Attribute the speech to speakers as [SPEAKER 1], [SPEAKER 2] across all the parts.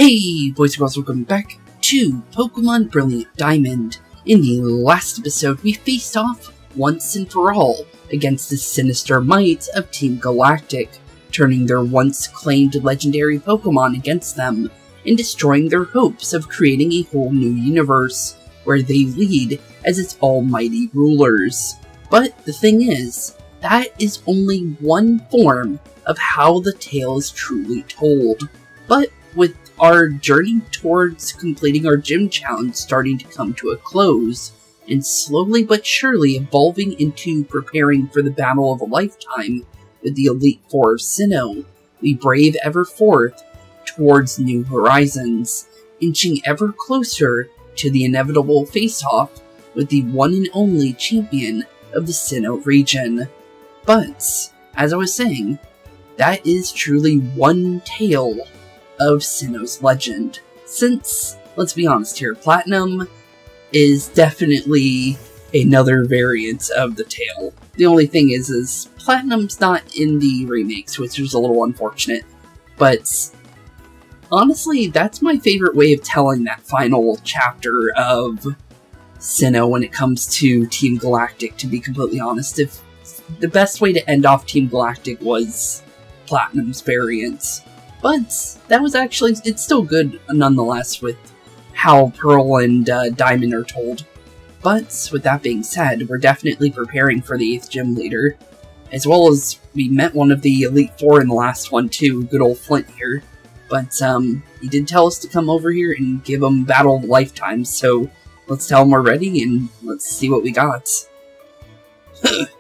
[SPEAKER 1] Hey boys and girls, welcome back to Pokemon Brilliant Diamond. In the last episode, we faced off once and for all against the sinister might of Team Galactic, turning their once claimed legendary Pokemon against them, and destroying their hopes of creating a whole new universe, where they lead as its almighty rulers. But the thing is, that is only one form of how the tale is truly told. But with our journey towards completing our gym challenge starting to come to a close, and slowly but surely evolving into preparing for the battle of a lifetime with the Elite Four of Sinnoh, we brave ever forth towards new horizons, inching ever closer to the inevitable face-off with the one and only champion of the Sinnoh region. But, as I was saying, that is truly one tale of Sinnoh's legend. Since, let's be honest here, Platinum is definitely another variant of the tale. The only thing is Platinum's not in the remakes, which is a little unfortunate. But honestly, that's my favorite way of telling that final chapter of Sinnoh when it comes to Team Galactic, to be completely honest. If the best way to end off Team Galactic was Platinum's variant. But that was actually, it's still good nonetheless with how Pearl and Diamond are told. But with that being said, we're definitely preparing for the 8th gym leader. As well as we met one of the Elite Four in the last one too, good old Flint here. But he did tell us to come over here and give him Battle of a Lifetime, so let's tell him we're ready and let's see what we got.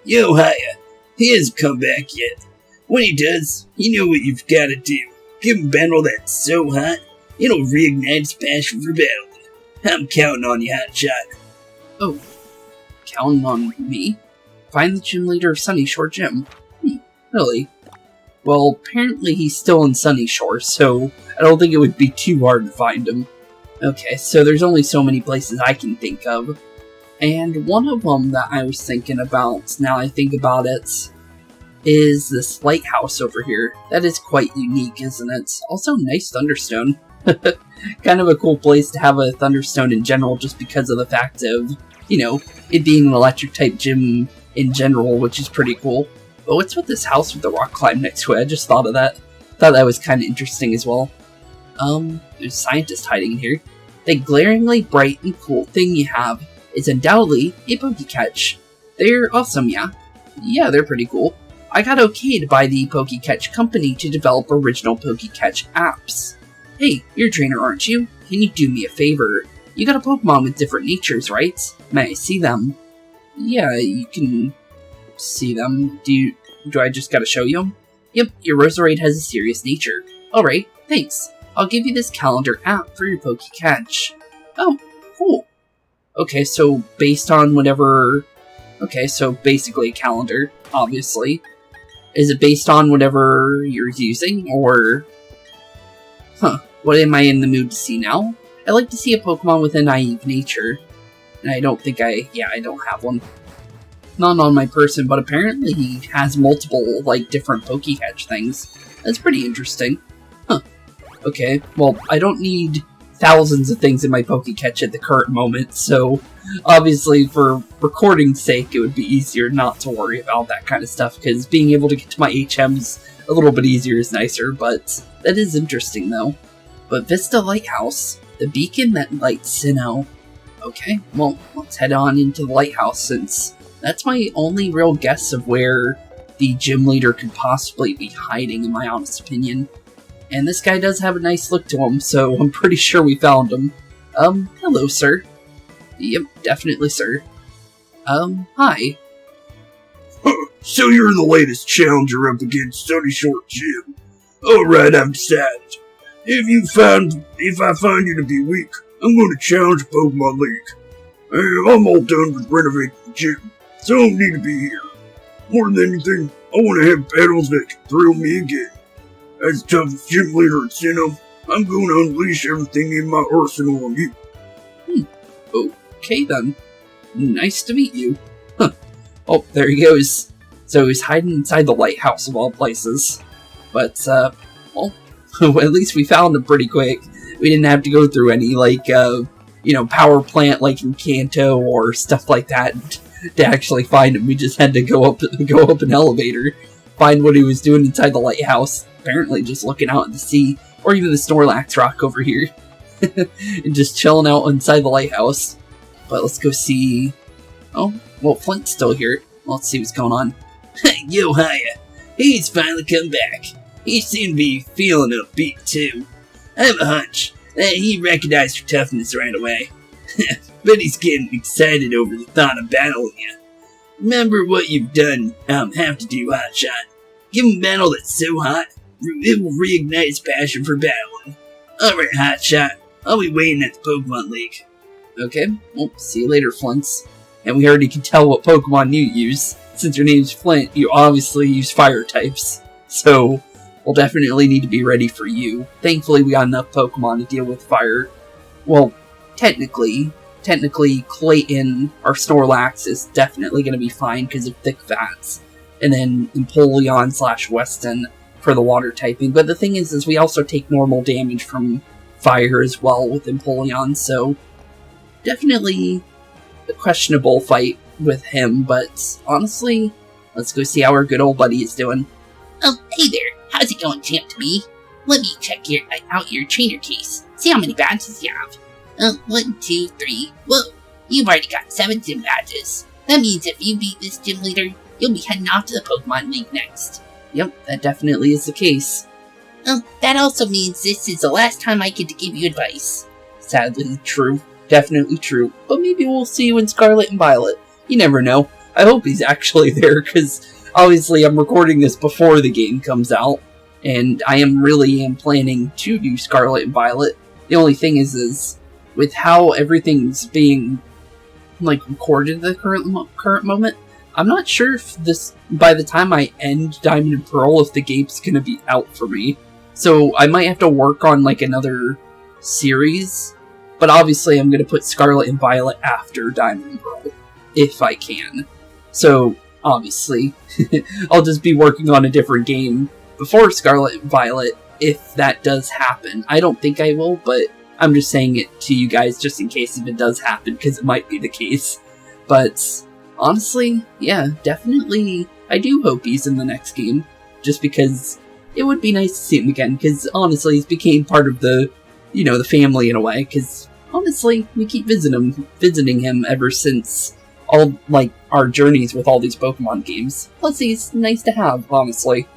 [SPEAKER 2] Yo, hiya. He hasn't come back yet. When he does, you know what you've got to do. Give him Battle that's so hot, it'll reignite his passion for battle. I'm counting on you, Hotshot.
[SPEAKER 1] Oh, counting on me? Find the gym leader of Sunyshore Gym. Really? Well, apparently he's still in Sunyshore, so I don't think it would be too hard to find him. Okay, so there's only so many places I can think of. And one of them that I was thinking about, now I think about it, is this lighthouse over here. That is quite unique, isn't it? Also, nice Thunderstone. Kind of a cool place to have a Thunderstone in general, just because of the fact of, you know, it being an electric-type gym in general, which is pretty cool. But what's with this house with the rock climb next to it? I just thought of that. Thought that was kind of interesting as well. There's a scientist hiding in here. The glaringly bright and cool thing you have is undoubtedly a Pokécatch. They're awesome, yeah? Yeah, they're pretty cool. I got okayed by the Pokécatch company to develop original Pokécatch apps. Hey, you're a trainer, aren't you? Can you do me a favor? You got a Pokemon with different natures, right? May I see them? Yeah, you can see them. Do I just gotta show you them? Yep, your Roserade has a serious nature. Alright, thanks. I'll give you this calendar app for your Pokécatch. Oh, cool. Okay, so based on whatever... Okay, so basically a calendar, obviously. Is it based on whatever you're using, or... Huh, what am I in the mood to see now? I like to see a Pokemon with a naive nature. And I don't think I don't have one. Not on my person, but apparently he has multiple, like, different Pokécatch things. That's pretty interesting. Huh. Okay, well, I don't need thousands of things in my Pokécatch at the current moment, so obviously for recording's sake it would be easier not to worry about that kind of stuff, because being able to get to my HMs a little bit easier is nicer, but that is interesting though. But Vista Lighthouse, the beacon that lights Sinnoh. Okay, well, let's head on into the lighthouse, since that's my only real guess of where the gym leader could possibly be hiding, in my honest opinion. And this guy does have a nice look to him, so I'm pretty sure we found him. Hello, sir. Yep, definitely, sir. Hi.
[SPEAKER 2] So you're the latest challenger up against Sunyshore Gym. Alright, I've decided. If I find you to be weak, I'm going to challenge Pokemon League. I'm all done with renovating the gym, so I don't need to be here. More than anything, I want to have battles that can thrill me again. As the toughest gym leader in Sinnoh, I'm going to unleash everything in my arsenal on you.
[SPEAKER 1] Okay then. Nice to meet you. Huh. Oh, there he goes. So he's hiding inside the lighthouse of all places. But, well, at least we found him pretty quick. We didn't have to go through any, like, power plant like in Kanto or stuff like that to actually find him. We just had to go up an elevator, find what he was doing inside the lighthouse, apparently just looking out at the sea, or even the Snorlax rock over here, and just chilling out inside the lighthouse. But let's go see... Oh, well, Flint's still here. Let's see what's going on.
[SPEAKER 2] Yo, hiya. He's finally come back. He seemed to be feeling upbeat, too. I have a hunch that he recognized your toughness right away. But he's getting excited over the thought of battling you. Remember what you've done have to do, Hotshot. Give him a battle that's so hot, it will reignite his passion for battling. Alright, Hotshot. I'll be waiting at the Pokemon League.
[SPEAKER 1] Okay, well, see you later, Flints. And we already can tell what Pokemon you use. Since your name's Flint, you obviously use fire types. So, we'll definitely need to be ready for you. Thankfully, we got enough Pokemon to deal with fire. Well, technically Clayton, our Snorlax, is definitely going to be fine because of thick fats. And then Empoleon / Weston for the water typing. But the thing is we also take normal damage from fire as well with Empoleon, so definitely a questionable fight with him, but honestly, let's go see how our good old buddy is doing.
[SPEAKER 3] Oh, hey there. How's it going, Champ to me? Let me check out your trainer case. See how many badges you have. 1, 2, 3. Whoa, you've already got 7 gym badges. That means if you beat this gym leader, you'll be heading off to the Pokemon League next.
[SPEAKER 1] Yep, that definitely is the case.
[SPEAKER 3] That also means this is the last time I get to give you advice.
[SPEAKER 1] Sadly true. Definitely true. But maybe we'll see you in Scarlet and Violet. You never know. I hope he's actually there, because obviously I'm recording this before the game comes out, and I am planning to do Scarlet and Violet. The only thing is with how everything's being, like, recorded at the current moment, I'm not sure if this, by the time I end Diamond and Pearl, if the game's gonna be out for me. So I might have to work on, like, another series, but obviously I'm gonna put Scarlet and Violet after Diamond and Pearl, if I can. So, obviously, I'll just be working on a different game before Scarlet and Violet, if that does happen. I don't think I will, but I'm just saying it to you guys just in case if it does happen, because it might be the case. But honestly, yeah, definitely, I do hope he's in the next game, just because it would be nice to see him again, because honestly, he's became part of the, the family in a way, because honestly, we keep visiting him ever since all, like, our journeys with all these Pokemon games. Plus, he's nice to have, honestly.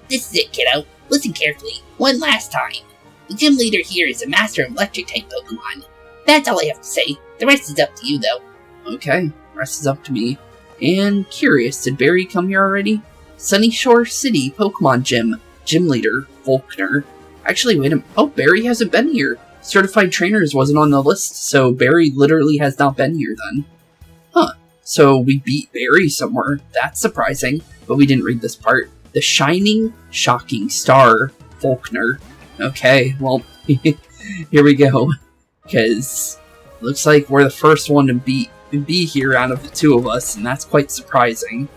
[SPEAKER 3] This is it, kiddo. Listen carefully. One last time. The gym leader here is a master of electric-type Pokemon. That's all I have to say. The rest is up to you, though.
[SPEAKER 1] Okay, rest is up to me. And curious, did Barry come here already? Sunny Shore City Pokemon Gym. Gym leader, Volkner. Actually, wait a minute. Oh, Barry hasn't been here. Certified Trainers wasn't on the list, so Barry literally has not been here then. Huh. So we beat Barry somewhere. That's surprising, but we didn't read this part. The Shining Shocking Star, Volkner. Okay, well, here we go. Because looks like we're the first one to be here out of the two of us, and that's quite surprising.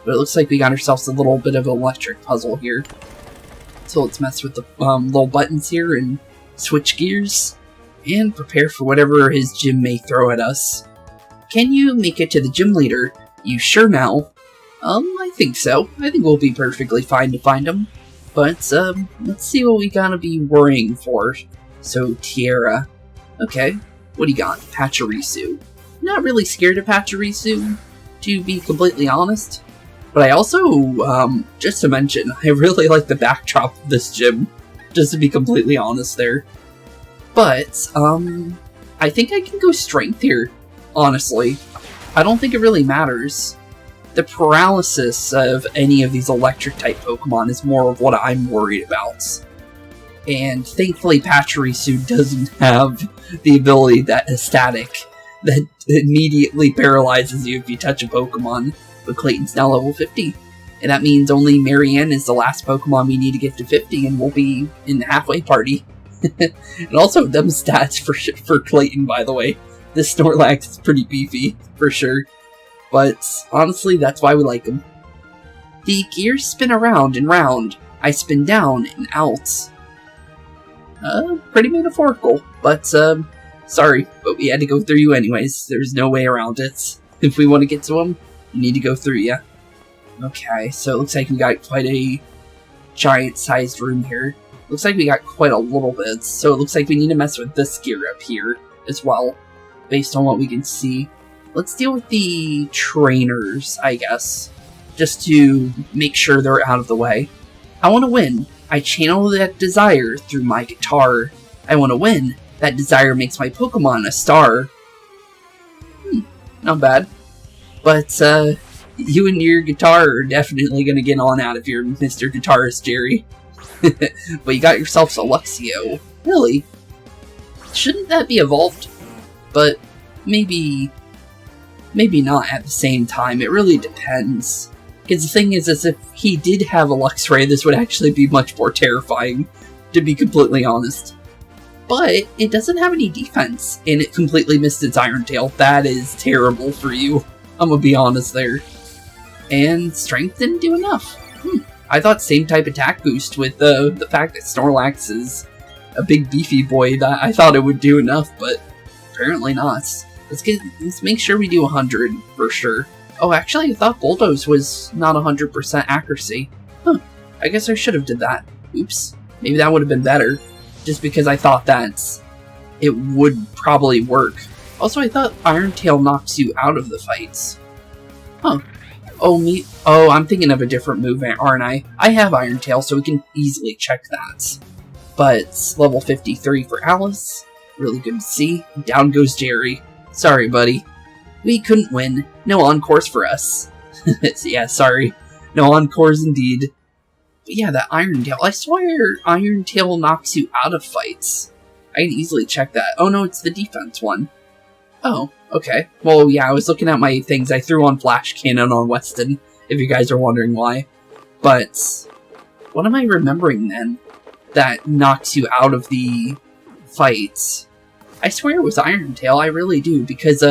[SPEAKER 1] But it looks like we got ourselves a little bit of an electric puzzle here. So let's mess with the little buttons here and switch gears and prepare for whatever his gym may throw at us. Can you make it to the gym leader? You sure now? I think so. I think we'll be perfectly fine to find him. But, let's see what we gotta be worrying for. So, Tierra. Okay, what do you got? Pachirisu. Not really scared of Pachirisu, to be completely honest. But I also, just to mention, I really like the backdrop of this gym. Just to be completely honest there. But, I think I can go strength here, honestly. I don't think it really matters. The paralysis of any of these electric-type Pokemon is more of what I'm worried about. And thankfully Pachirisu doesn't have the ability that is static, that immediately paralyzes you if you touch a Pokemon. But Clayton's now level 50. And that means only Marianne is the last Pokemon we need to get to 50, and we'll be in the halfway party. And also, them stats for Clayton, by the way. This Snorlax is pretty beefy, for sure. But, honestly, that's why we like him. The gears spin around and round. I spin down and out. Pretty metaphorical, but, sorry, but we had to go through you anyways. There's no way around it. If we want to get to them, we need to go through you. Okay, so it looks like we got quite a giant-sized room here. Looks like we got quite a little bit, so it looks like we need to mess with this gear up here as well, based on what we can see. Let's deal with the trainers, I guess, just to make sure they're out of the way. I want to win. I channel that desire through my guitar. I want to win. That desire makes my Pokemon a star. Not bad. But, you and your guitar are definitely going to get on out of here, Mr. Guitarist Jerry. But you got yourself a Luxio. Really? Shouldn't that be evolved? But maybe not at the same time. It really depends. Because the thing is if he did have a Luxray, this would actually be much more terrifying, to be completely honest. But it doesn't have any defense, and it completely missed its Iron Tail. That is terrible for you. I'm gonna be honest there. And strength didn't do enough. I thought same type attack boost with the fact that Snorlax is a big beefy boy, that I thought it would do enough, but apparently not. Let's make sure we do 100 for sure. Oh, actually, I thought Bulldoze was not 100% accuracy. I guess I should have did that. Oops. Maybe that would have been better, just because I thought that it would probably work. Also, I thought Iron Tail knocks you out of the fights. Oh, I'm thinking of a different move, aren't I? I have Iron Tail, so we can easily check that. But level 53 for Alice. Really good to see. Down goes Jerry. Sorry, buddy. We couldn't win. No encores for us. Yeah, sorry. No encores indeed. But yeah, that Iron Tail. I swear Iron Tail knocks you out of fights. I can easily check that. Oh no, it's the defense one. Oh, okay. Well, yeah, I was looking at my things. I threw on Flash Cannon on Weston, if you guys are wondering why. But what am I remembering then that knocks you out of the fights? I swear it was Iron Tail, I really do, because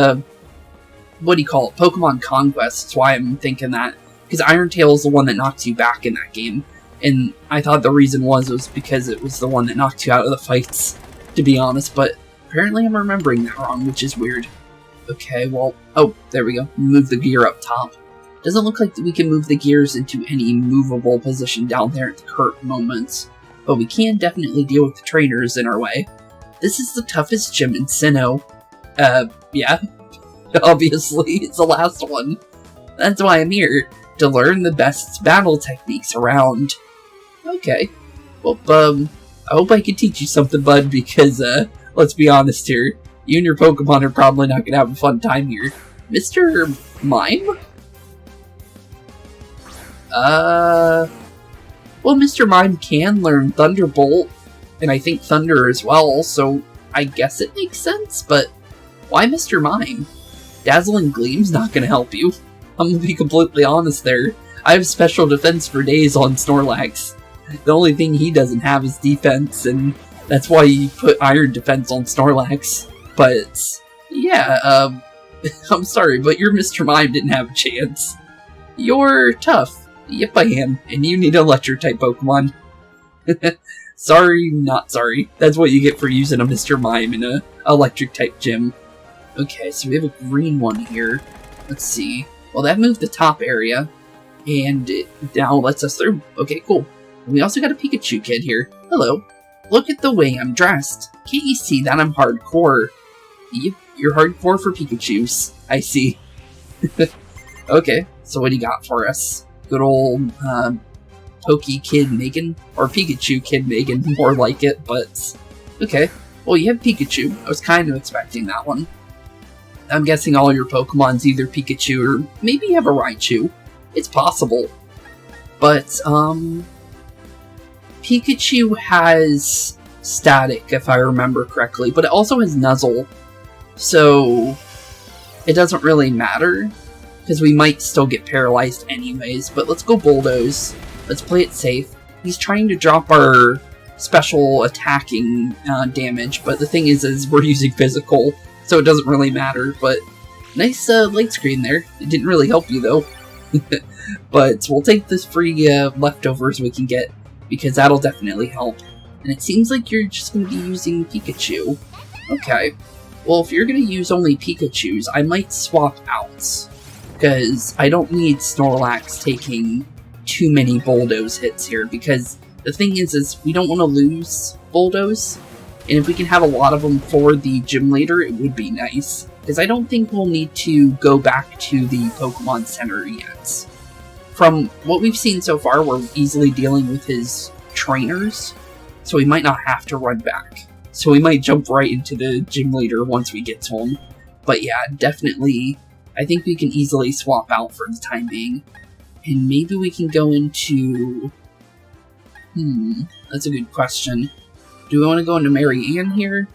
[SPEAKER 1] what do you call it? Pokemon Conquest. That's why I'm thinking that. Because Iron Tail is the one that knocks you back in that game. And I thought the reason was because it was the one that knocked you out of the fights, to be honest. But apparently I'm remembering that wrong, which is weird. Okay, well, oh, there we go. Move the gear up top. Doesn't look like we can move the gears into any movable position down there at the current moment. But we can definitely deal with the trainers in our way. This is the toughest gym in Sinnoh. Yeah. Obviously, it's the last one. That's why I'm here, to learn the best battle techniques around. Okay. Well, I hope I can teach you something, bud, because, let's be honest here. You and your Pokemon are probably not gonna have a fun time here. Mr. Mime? Well, Mr. Mime can learn Thunderbolt, and I think Thunder as well, so I guess it makes sense, but why Mr. Mime? Dazzling Gleam's not gonna help you. I'm gonna be completely honest there. I have special defense for days on Snorlax. The only thing he doesn't have is defense, and that's why you put Iron Defense on Snorlax. But, yeah, I'm sorry, but your Mr. Mime didn't have a chance. You're tough. Yep, I am, and you need Electric-type Pokemon. Sorry, not sorry. That's what you get for using a Mr. Mime in a Electric-type gym. Okay, so we have a green one here. Let's see. Well, that moved the top area, and it now lets us through. Okay, cool. And we also got a Pikachu kid here. Hello. Look at the way I'm dressed. Can't you see that I'm hardcore? Yep, you're hardcore for Pikachus. I see. Okay, so what do you got for us? Good old, Poke Kid Megan? Or Pikachu Kid Megan, more like it, but... Okay. Well, you have Pikachu. I was kind of expecting that one. I'm guessing all your Pokemon's either Pikachu or maybe you have a Raichu. It's possible. But, Pikachu has Static, if I remember correctly, but it also has Nuzzle. So, it doesn't really matter, because we might still get paralyzed anyways, but let's go Bulldoze. Let's play it safe. He's trying to drop our special attacking damage, but the thing is we're using physical, so it doesn't really matter, but nice light screen there. It didn't really help you, though. But we'll take this free leftovers we can get, because that'll definitely help. And it seems like you're just going to be using Pikachu. Okay. Well, if you're going to use only Pikachus, I might swap out. Because I don't need Snorlax taking too many Bulldoze hits here. Because the thing is we don't want to lose Bulldoze. And if we can have a lot of them for the gym leader, it would be nice. Because I don't think we'll need to go back to the Pokemon Center yet. From what we've seen so far, we're easily dealing with his trainers. So we might not have to run back. So we might jump right into the gym leader once we get to him. But yeah, definitely, I think we can easily swap out for the time being. And maybe we can go into... that's a good question. Do we want to go into Mary Ann here?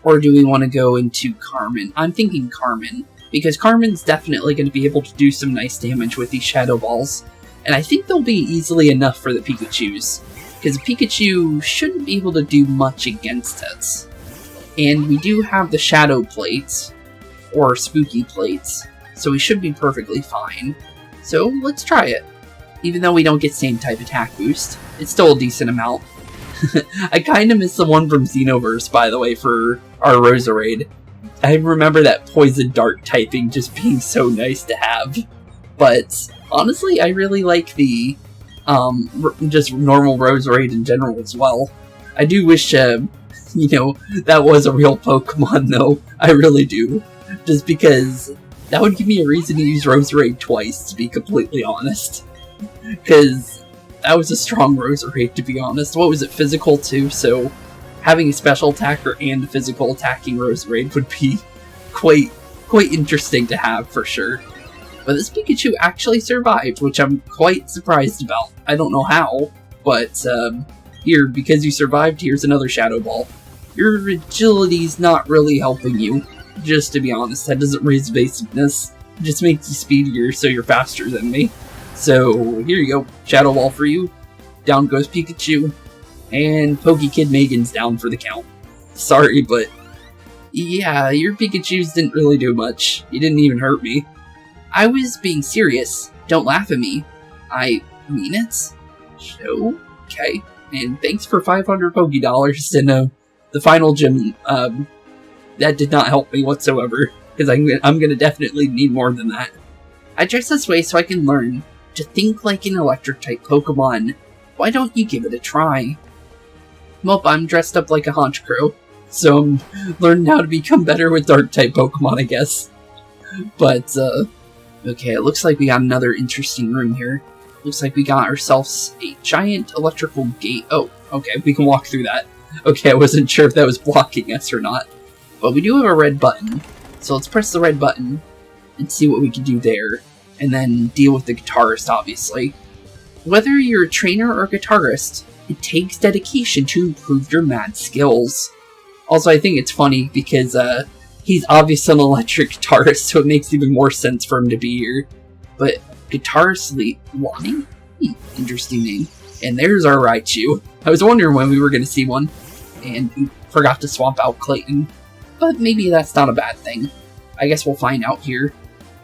[SPEAKER 1] Or do we want to go into Carmen? I'm thinking Carmen. Because Carmen's definitely going to be able to do some nice damage with these Shadow Balls. And I think they'll be easily enough for the Pikachus. Because Pikachu shouldn't be able to do much against it. And we do have the Shadow Plates, or Spooky Plates, so we should be perfectly fine. So let's try it. Even though we don't get same type attack boost, it's still a decent amount. I kind of miss the one from Xenoverse, by the way, for our Roserade. I remember that Poison Dart typing just being so nice to have. But honestly, I really like the just normal Roserade in general as well. I do wish, that was a real Pokemon, though. I really do. Just because that would give me a reason to use Roserade twice, to be completely honest. Because that was a strong Roserade, to be honest. What was it, physical too? So having a special attacker and a physical attacking Roserade would be quite interesting to have, for sure. But this Pikachu actually survived, which I'm quite surprised about. I don't know how, but here, because you survived, here's another Shadow Ball. Your agility's not really helping you, just to be honest. That doesn't raise evasiveness. It just makes you speedier, so you're faster than me. So, here you go. Shadow Ball for you. Down goes Pikachu. And Pokekid Megan's down for the count. Sorry, but... yeah, your Pikachus didn't really do much. You didn't even hurt me. I was being serious. Don't laugh at me. I mean it. So, okay. And thanks for 500 Pokédollars in the final gym. That did not help me whatsoever, because I'm gonna definitely need more than that. I dress this way so I can learn to think like an electric-type Pokemon. Why don't you give it a try? Well, I'm dressed up like a Honchkrow, so I'm learning how to become better with Dark-type Pokemon, I guess. But, okay, it looks like we got another interesting room here. Looks like we got ourselves a giant electrical gate. Oh, okay, we can walk through that. Okay, I wasn't sure if that was blocking us or not. But we do have a red button, so let's press the red button and see what we can do there. And then deal with the guitarist, obviously. Whether you're a trainer or a guitarist, it takes dedication to improve your mad skills. Also, I think it's funny because, he's obviously an electric guitarist, so it makes even more sense for him to be here. But guitarist Lonnie? Interesting name. And there's our Raichu. I was wondering when we were going to see one, and we forgot to swap out Clayton. But maybe that's not a bad thing. I guess we'll find out here.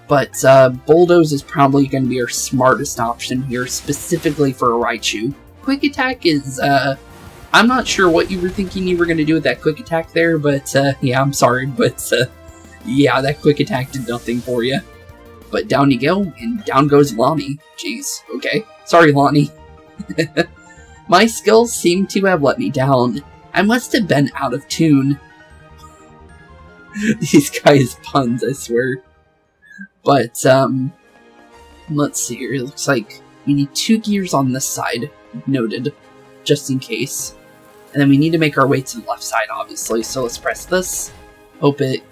[SPEAKER 1] But Bulldoze is probably going to be our smartest option here, specifically for a Raichu. Quick Attack is, I'm not sure what you were thinking you were going to do with that Quick Attack there, but, yeah, I'm sorry, but, yeah, that Quick Attack did nothing for you. But down you go, and down goes Lonnie. Jeez, okay. Sorry, Lonnie. My skills seem to have let me down. I must have been out of tune. These guys' puns, I swear. But, let's see here. It looks like we need 2 gears on this side. Noted. Just in case. And then we need to make our way to the left side, obviously. So let's press this. Hope it,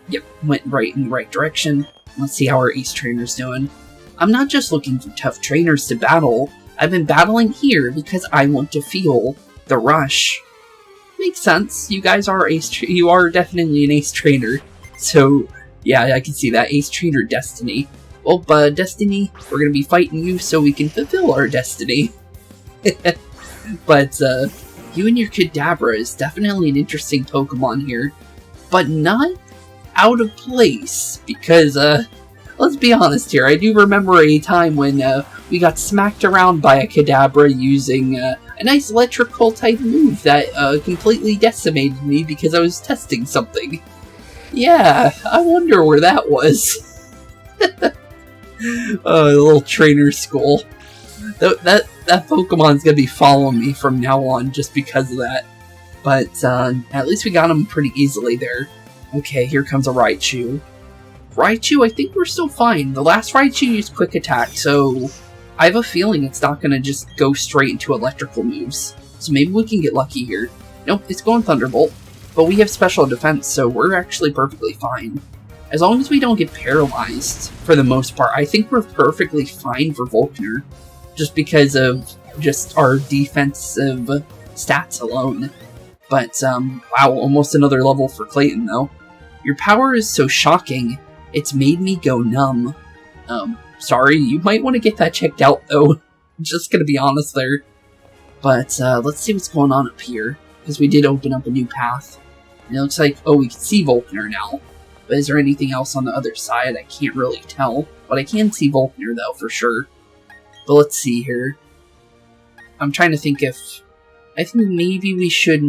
[SPEAKER 1] went right in the right direction. Let's see how our Ace Trainer's doing. I'm not just looking for tough trainers to battle. I've been battling here because I want to feel the rush. Makes sense. You guys are you are definitely an Ace Trainer. So, yeah, I can see that. Ace Trainer Destiny. Well, Destiny, we're gonna be fighting you so we can fulfill our destiny. But, you and your Kadabra is definitely an interesting Pokemon here. But not out of place, because, let's be honest here, I do remember a time when, we got smacked around by a Kadabra using, an a nice electrical type move that completely decimated me because I was testing something. Yeah, I wonder where that was. Little trainer school. That Pokemon's gonna be following me from now on just because of that. But at least we got him pretty easily there. Okay, here comes a Raichu. Raichu, I think we're still fine. The last Raichu used Quick Attack, so I have a feeling it's not gonna just go straight into electrical moves. So maybe we can get lucky here. Nope, it's going Thunderbolt. But we have special defense, so we're actually perfectly fine. As long as we don't get paralyzed, for the most part, I think we're perfectly fine for Volkner. Just because of just our defensive stats alone. But, wow, almost another level for Clayton, though. Your power is so shocking, it's made me go numb. Sorry, you might want to get that checked out, though. I'm just gonna be honest there. But, let's see what's going on up here. Because we did open up a new path. And it looks like, oh, we can see Volkner now. But is there anything else on the other side? I can't really tell. But I can see Volkner, though, for sure. But let's see here. I'm trying to think if... I think maybe we should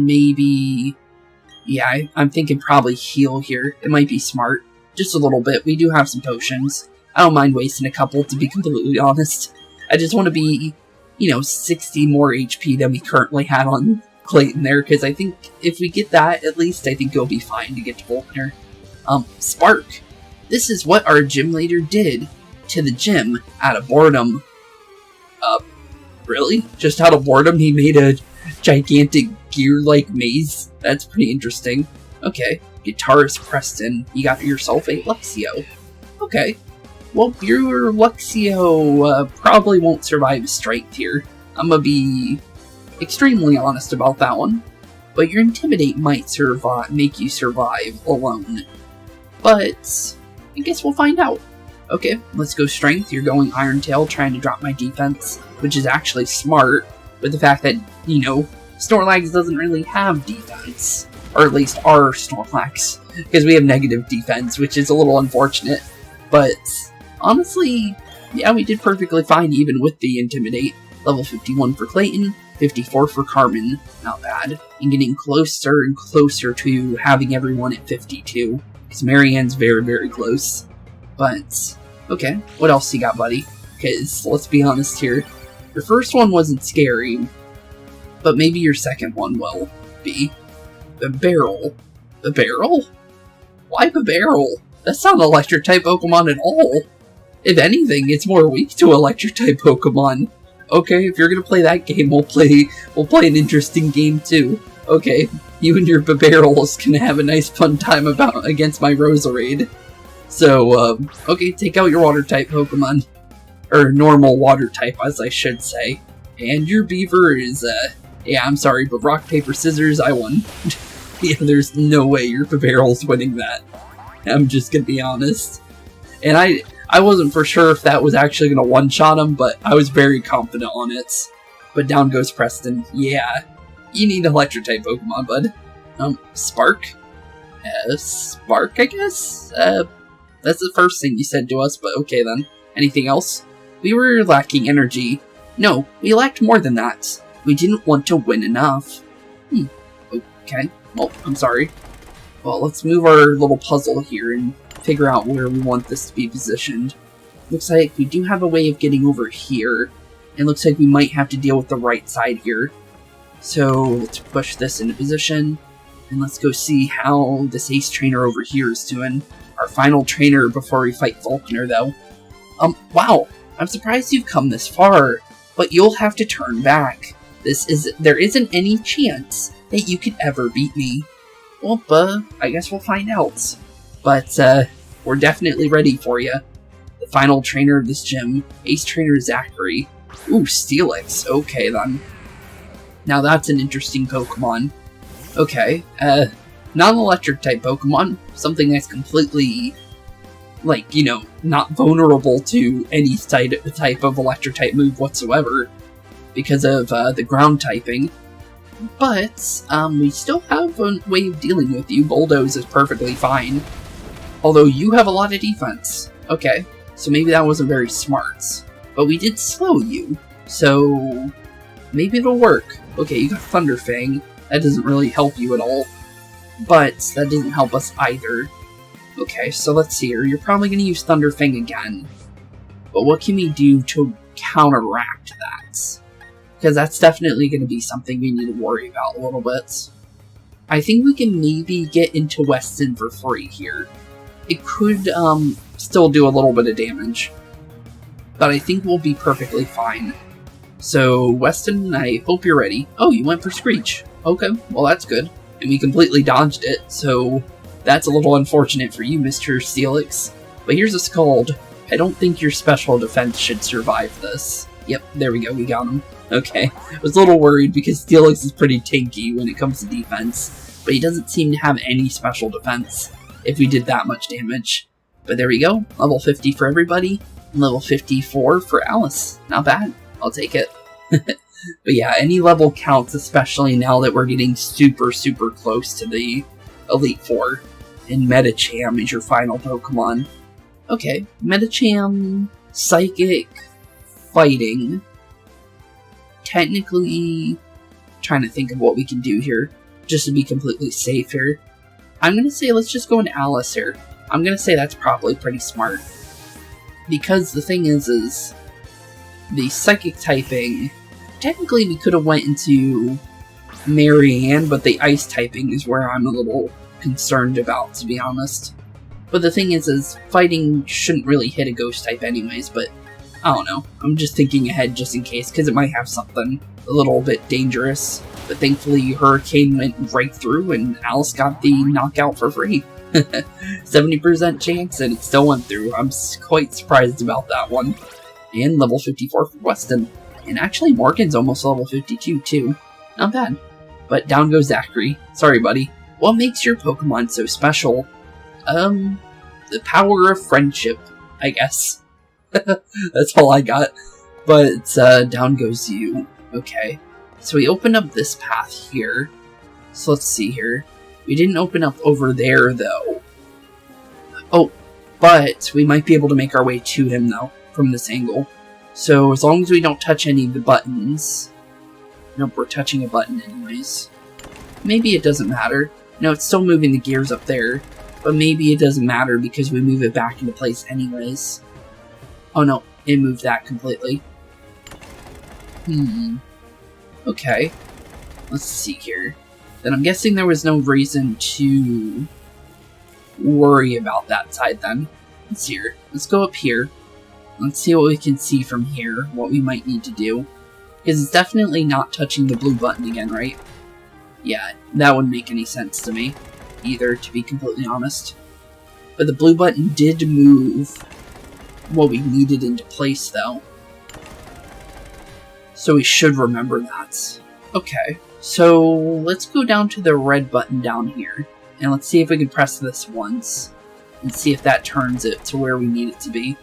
[SPEAKER 1] Yeah, I'm thinking probably heal here. It might be smart. Just a little bit. We do have some potions. I don't mind wasting a couple, to be completely honest. I just want to be, 60 more HP than we currently had on Clayton there, because I think if we get that, at least, I think it'll be fine to get to Volkner. Spark. This is what our gym leader did to the gym out of boredom. Really? Just out of boredom, he made a gigantic gear-like maze? That's pretty interesting. Okay, Guitarist Preston, you got yourself a Luxio. Okay, well, your Luxio probably won't survive strength here. I'm gonna be extremely honest about that one. But your Intimidate might make you survive alone. But I guess we'll find out. Okay, let's go Strength. You're going Iron Tail, trying to drop my defense, which is actually smart, with the fact that, Snorlax doesn't really have defense. Or at least our Snorlax, because we have negative defense, which is a little unfortunate. But, honestly, yeah, we did perfectly fine even with the Intimidate. Level 51 for Clayton, 54 for Carmen. Not bad. And getting closer and closer to having everyone at 52. Because Marianne's very, very close. But, okay, what else you got, buddy? Because, let's be honest here, your first one wasn't scary, but maybe your second one will be. The Barrel. The Barrel? Why the Barrel? That's not an Electric-type Pokemon at all. If anything, it's more weak to Electric-type Pokemon. Okay, if you're gonna play that game, we'll play an interesting game too. Okay, you and your Barrels can have a nice fun time against my Roserade. So, okay, take out your Water-type Pokemon. Or normal Water-type, as I should say. And your Beaver is, yeah, I'm sorry, but rock, paper, scissors, I won. Yeah, there's no way your Barrel's winning that. I'm just gonna be honest. And I wasn't for sure if that was actually gonna one-shot him, but I was very confident on it. But down goes Preston. Yeah, you need Electric-type Pokemon, bud. Spark? Spark, I guess? That's the first thing you said to us, but okay then. Anything else? We were lacking energy. No, we lacked more than that. We didn't want to win enough. Okay. Well, I'm sorry. Well, let's move our little puzzle here and figure out where we want this to be positioned. Looks like we do have a way of getting over here. It looks like we might have to deal with the right side here. So, let's push this into position. And let's go see how this Ace Trainer over here is doing. Our final trainer before we fight Volkner, though. Wow. I'm surprised you've come this far. But you'll have to turn back. There isn't any chance that you could ever beat me. Well, I guess we'll find out. But, we're definitely ready for you. The final trainer of this gym, Ace Trainer Zachary. Ooh, Steelix. Okay, then. Now that's an interesting Pokemon. Okay, non-electric-type Pokemon. Something that's completely, not vulnerable to any type of electric-type move whatsoever. Because of, the ground typing. But, we still have a way of dealing with you. Bulldoze is perfectly fine. Although you have a lot of defense. Okay, so maybe that wasn't very smart. But we did slow you. So, maybe it'll work. Okay, you got Thunder Fang. That doesn't really help you at all. But that doesn't help us either. Okay, so let's see here. You're probably going to use Thunder Fang again. But what can we do to counteract that? Because that's definitely going to be something we need to worry about a little bit. I think we can maybe get into Weston for free here. It could still do a little bit of damage. But I think we'll be perfectly fine. So, Weston, I hope you're ready. Oh, you went for Screech. Okay, well that's good. And we completely dodged it, so that's a little unfortunate for you, Mr. Steelix. But here's a Scald. I don't think your special defense should survive this. Yep, there we go, we got him. Okay, I was a little worried because Steelix is pretty tanky when it comes to defense, but he doesn't seem to have any special defense if we did that much damage. But there we go, level 50 for everybody, and level 54 for Alice. Not bad, I'll take it. But yeah, any level counts, especially now that we're getting super close to the Elite Four. And Medicham is your final Pokemon. Okay, Medicham, Psychic, Fighting. Technically, trying to think of what we can do here, just to be completely safe here. I'm going to say let's just go into Alice here. I'm going to say that's probably pretty smart. Because the thing is the Psychic typing, technically we could have went into Marianne, but the Ice typing is where I'm a little concerned about, to be honest. But the thing is Fighting shouldn't really hit a Ghost type anyways, but I don't know. I'm just thinking ahead just in case, because it might have something a little bit dangerous. But thankfully, Hurricane went right through, and Alice got the knockout for free. 70% chance, and it still went through. I'm quite surprised about that one. And level 54 for Weston. And actually, Morgan's almost level 52, too. Not bad. But down goes Zachary. Sorry, buddy. What makes your Pokemon so special? The power of friendship, I guess. That's all I got. But down goes you. Okay. So we opened up this path here. So let's see here. We didn't open up over there, though. Oh, but we might be able to make our way to him, though, from this angle. So as long as we don't touch any of the buttons... Nope, we're touching a button anyways. Maybe it doesn't matter. No, it's still moving the gears up there. But maybe it doesn't matter because we move it back into place anyways. Oh no, it moved that completely. Okay. Let's see here. Then I'm guessing there was no reason to worry about that side then. Let's see here. Let's go up here. Let's see what we can see from here, what we might need to do. Because it's definitely not touching the blue button again, right? Yeah, that wouldn't make any sense to me, either, to be completely honest. But the blue button did move what we needed into place, though. So we should remember that. Okay, so let's go down to the red button down here. And let's see if we can press this once. And see if that turns it to where we need it to be.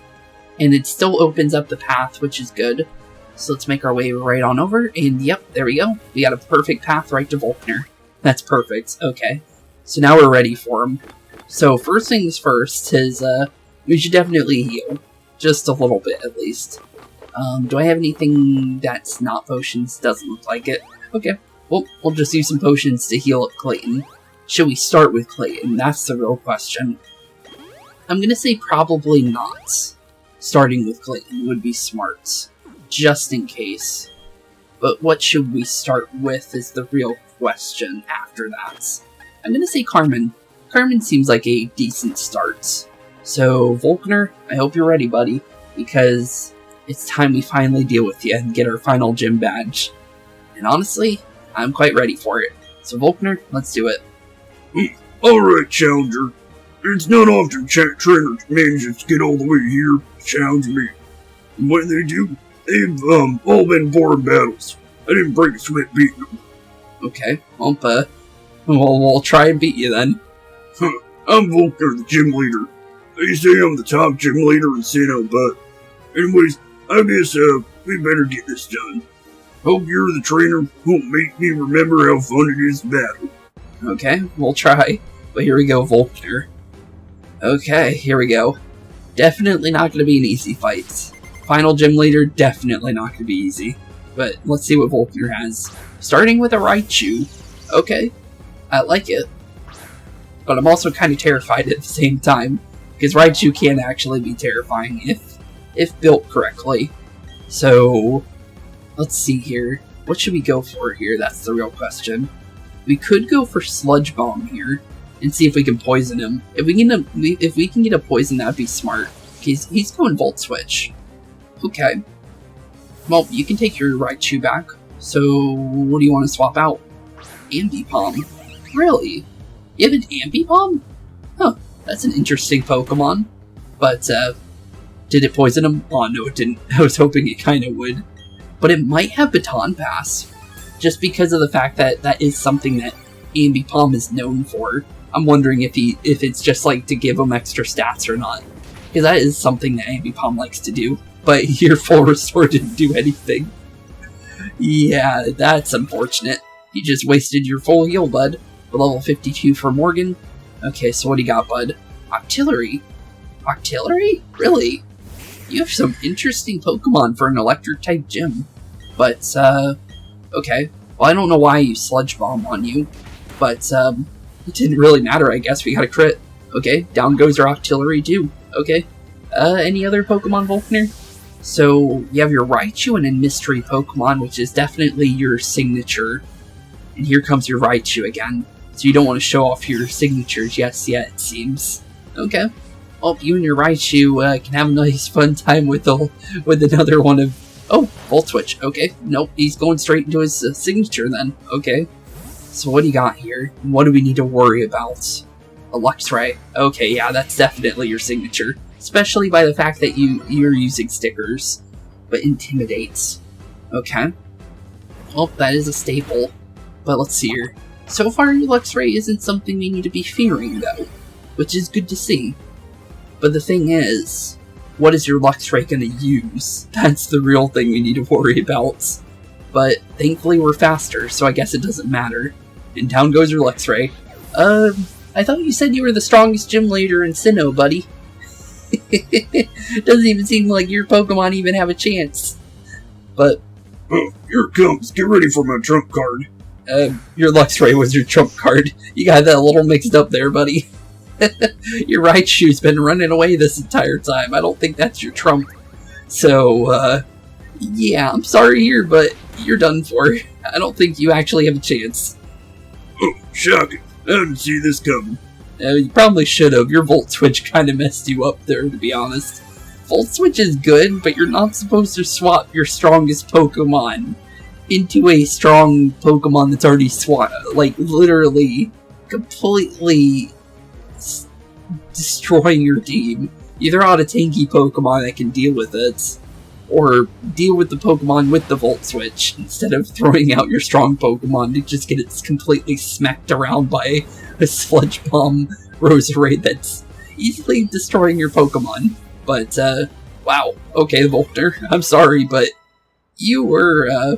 [SPEAKER 1] And it still opens up the path, which is good. So let's make our way right on over. And yep, there we go. We got a perfect path right to Volkner. That's perfect. Okay. So now we're ready for him. So first things first is we should definitely heal. Just a little bit, at least. Do I have anything that's not potions? Doesn't look like it. Okay. Well, we'll just use some potions to heal up Clayton. Should we start with Clayton? That's the real question. I'm going to say probably not. Starting with Clayton would be smart. Just in case. But what should we start with is the real question after that. I'm going to say Carmen. Carmen seems like a decent start. So, Volkner, I hope you're ready, buddy. Because it's time we finally deal with you and get our final gym badge. And honestly, I'm quite ready for it. So, Volkner, let's do it.
[SPEAKER 2] Alright, Challenger. It's not often trainers manage to get all the way here to challenge me. And when they do, they've all been boring battles. I didn't break a sweat beating them.
[SPEAKER 1] Okay, well, we'll try and beat you then.
[SPEAKER 2] I'm Volkner, the gym leader. They say I'm the top gym leader in Sinnoh, but anyways, I guess we better get this done. Hope you're the trainer who won't make me remember how fun it is to battle.
[SPEAKER 1] Okay, we'll try. But here we go, Volkner. Okay, here we go. Definitely not going to be an easy fight. Final gym leader, definitely not going to be easy. But let's see what Volkner has. Starting with a Raichu. Okay, I like it. But I'm also kind of terrified at the same time, because Raichu can actually be terrifying if built correctly. So, let's see here. What should we go for here? That's the real question. We could go for Sludge Bomb here, and see if we can poison him. If we can get a poison, that'd be smart. He's going Volt Switch. Okay. Well, you can take your Raichu back. So, what do you want to swap out? Ambipom. Really? You have an Ambipom? Huh, that's an interesting Pokemon. But, did it poison him? Oh, no, it didn't. I was hoping it kind of would. But it might have Baton Pass. Just because of the fact that that is something that Ambipom is known for. I'm wondering if it's just like to give him extra stats or not. Because that is something that Ambipom likes to do. But your full restore didn't do anything. Yeah, that's unfortunate. You just wasted your full heal, bud. For level 52 for Morgan. Okay, so what do you got, bud? Octillery. Octillery? Really? You have some interesting Pokemon for an electric-type gym. But, okay. Well, I don't know why I used Sludge Bomb on you. But, it didn't really matter, I guess. We got a crit. Okay, down goes our Octillery, too. Okay. Any other Pokemon, Volkner? So, you have your Raichu and a Mystery Pokemon, which is definitely your signature. And here comes your Raichu again. So you don't want to show off your signatures just yet, it seems. Okay. Well, you and your Raichu can have a nice fun time with another one of... Oh, Volt Switch. Okay. Nope, he's going straight into his signature then. Okay. So what do you got here? What do we need to worry about? A Luxray. Okay, yeah, that's definitely your signature. Especially by the fact that you're using stickers. But intimidates. Okay. Well, that is a staple. But let's see here. So far, your Luxray isn't something we need to be fearing, though. Which is good to see. But the thing is, what is your Luxray going to use? That's the real thing we need to worry about. But thankfully we're faster, so I guess it doesn't matter. And down goes your Luxray. I thought you said you were the strongest gym leader in Sinnoh, buddy. Doesn't even seem like your Pokemon even have a chance. But...
[SPEAKER 2] Oh, here it comes. Get ready for my trump card.
[SPEAKER 1] Your Luxray was your trump card. You got that a little mixed up there, buddy. Your Raichu's been running away this entire time. I don't think that's your trump. So, yeah, I'm sorry here, but you're done for. I don't think you actually have a chance.
[SPEAKER 2] Oh, shocking. I didn't see this coming.
[SPEAKER 1] You probably should have. Your Volt Switch kind of messed you up there, to be honest. Volt Switch is good, but you're not supposed to swap your strongest Pokemon into a strong Pokemon that's already like, literally, completely destroying your team. Either out a tanky Pokemon that can deal with it, or deal with the Pokemon with the Volt Switch, instead of throwing out your strong Pokemon to just get it completely smacked around by a Sludge Bomb Roserade that's easily destroying your Pokemon. But, wow. Okay, Volkner, I'm sorry, but you were,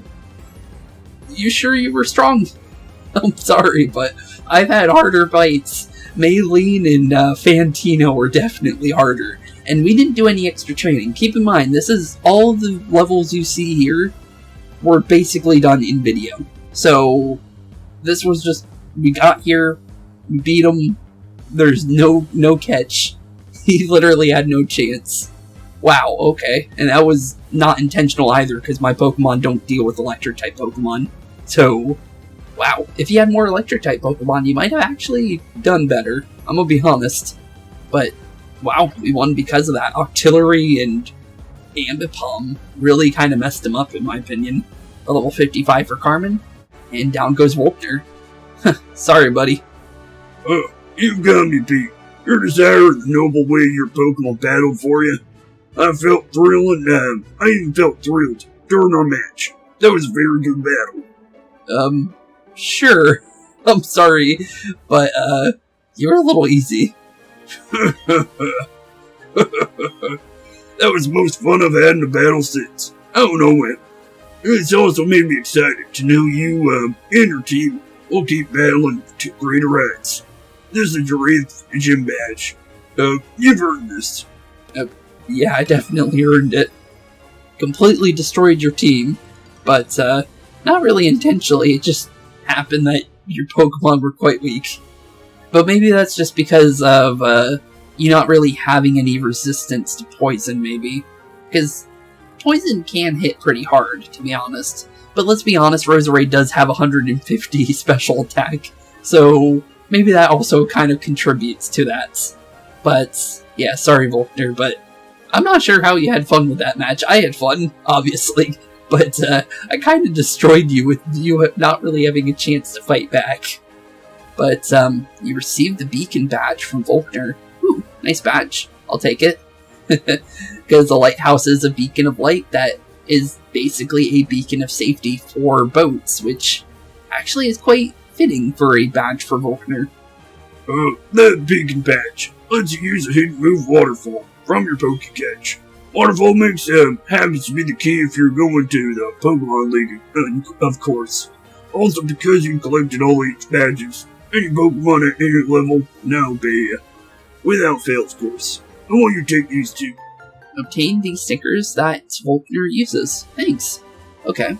[SPEAKER 1] you sure you were strong? I'm sorry, but I've had harder fights. Maylene and Fantino were definitely harder. And we didn't do any extra training. Keep in mind, this is all the levels you see here were basically done in video. So, this was just, we got here, we beat him, there's no catch. He literally had no chance. Wow, okay. And that was not intentional either, because my Pokemon don't deal with Electric-type Pokemon. So, wow. If you had more Electric-type Pokemon, you might have actually done better. I'm gonna be honest. But, wow, we won because of that. Octillery and Ambipom really kind of messed him up, in my opinion. A level 55 for Carmen, and down goes Volkner. Sorry, buddy.
[SPEAKER 2] You've got me, Pete. Your desire and the noble way your Pokemon battled for you. I felt thrilled, and I even felt thrilled during our match. That was a very good battle.
[SPEAKER 1] Sure. I'm sorry, but, you were a little easy.
[SPEAKER 2] That was the most fun I've had in a battle since. I don't know when. It's also made me excited to know you, and your team will keep battling to greater heights. This is your 8th gym badge. You've earned this.
[SPEAKER 1] Yeah, I definitely earned it. Completely destroyed your team. But, not really intentionally, it just happened that your Pokemon were quite weak. But maybe that's just because of, you not really having any resistance to poison, maybe. Because poison can hit pretty hard, to be honest. But let's be honest, Roserade does have 150 special attack, so maybe that also kind of contributes to that. But, yeah, sorry Volkner, but I'm not sure how you had fun with that match. I had fun, obviously, but I kind of destroyed you with you not really having a chance to fight back. But you received the beacon badge from Volkner. Ooh, nice badge. I'll take it. Because the lighthouse is a beacon of light that is basically a beacon of safety for boats, which actually is quite fitting for a badge for Volkner.
[SPEAKER 2] That beacon badge lets you use a hidden move Waterfall from your Pokécatch. Waterfall makes happens to be the key if you're going to the Pokemon League, of course. Also, because you collected all 8 badges, any Pokemon at any level now be without fail, of course. I want you to take these 2.
[SPEAKER 1] Obtain these stickers that Volkner uses. Thanks. Okay.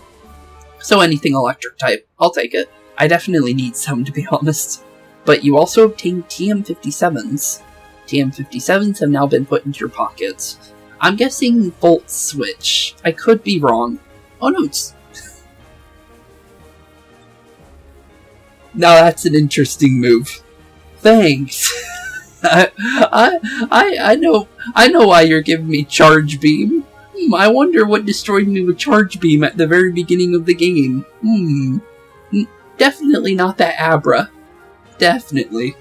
[SPEAKER 1] So anything electric type, I'll take it. I definitely need some, to be honest. But you also obtained TM57s. TM57s have now been put into your pockets. I'm guessing Volt Switch. I could be wrong. Oh no, it's... Now that's an interesting move. Thanks. I know why you're giving me Charge Beam. I wonder what destroyed me with Charge Beam at the very beginning of the game. Definitely not that Abra. Definitely.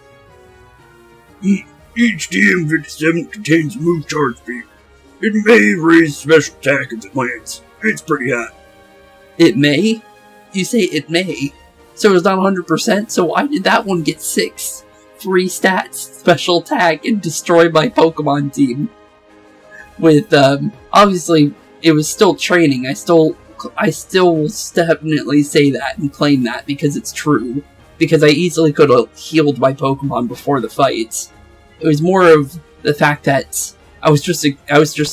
[SPEAKER 2] Each TM57 contains move Charge Beam. It may raise special attack if it lands. It's pretty hot.
[SPEAKER 1] It may? You say it may. So it's not 100%, so why did that one get 6? 3 stats, special attack, and destroy my Pokemon team. With, obviously, it was still training. I still will definitely say that and claim that because it's true. Because I easily could have healed my Pokemon before the fight. It was more of the fact that I was just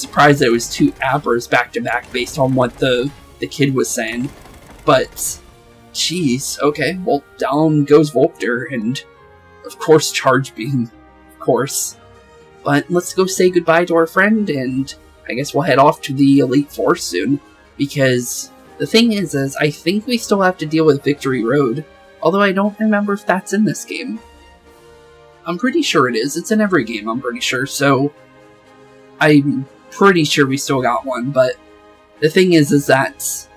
[SPEAKER 1] surprised that it was 2 Abras back to back based on what the kid was saying. But, jeez, okay, well, down goes Volkner, and of course Charge Beam, of course. But let's go say goodbye to our friend, and I guess we'll head off to the Elite Four soon. Because the thing is I think we still have to deal with Victory Road. Although I don't remember if that's in this game. I'm pretty sure it is. It's in every game, I'm pretty sure. So, I'm pretty sure we still got one. But the thing is that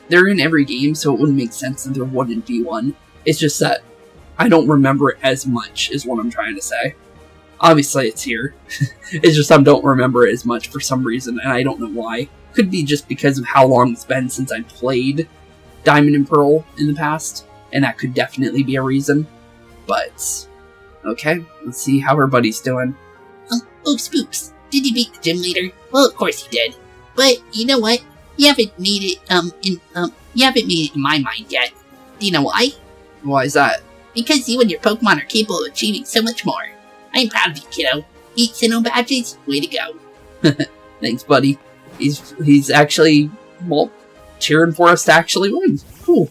[SPEAKER 1] they're in every game, so it wouldn't make sense that there wouldn't be one. It's just that I don't remember it as much, is what I'm trying to say. Obviously, it's here. It's just I don't remember it as much for some reason, and I don't know why. Could be just because of how long it's been since I played Diamond and Pearl in the past, and that could definitely be a reason. But, okay, let's see how our buddy's doing.
[SPEAKER 3] Oh, Spooks, did you beat the gym leader? Well, of course you did. But, you know what? You haven't made it, you haven't made it in my mind yet. Do you know why?
[SPEAKER 1] Why is that?
[SPEAKER 3] Because you and your Pokemon are capable of achieving so much more. I'm proud of you, kiddo. 8 Sinnoh badges, way to go.
[SPEAKER 1] Thanks, buddy. He's actually, well, cheering for us to actually win. Cool.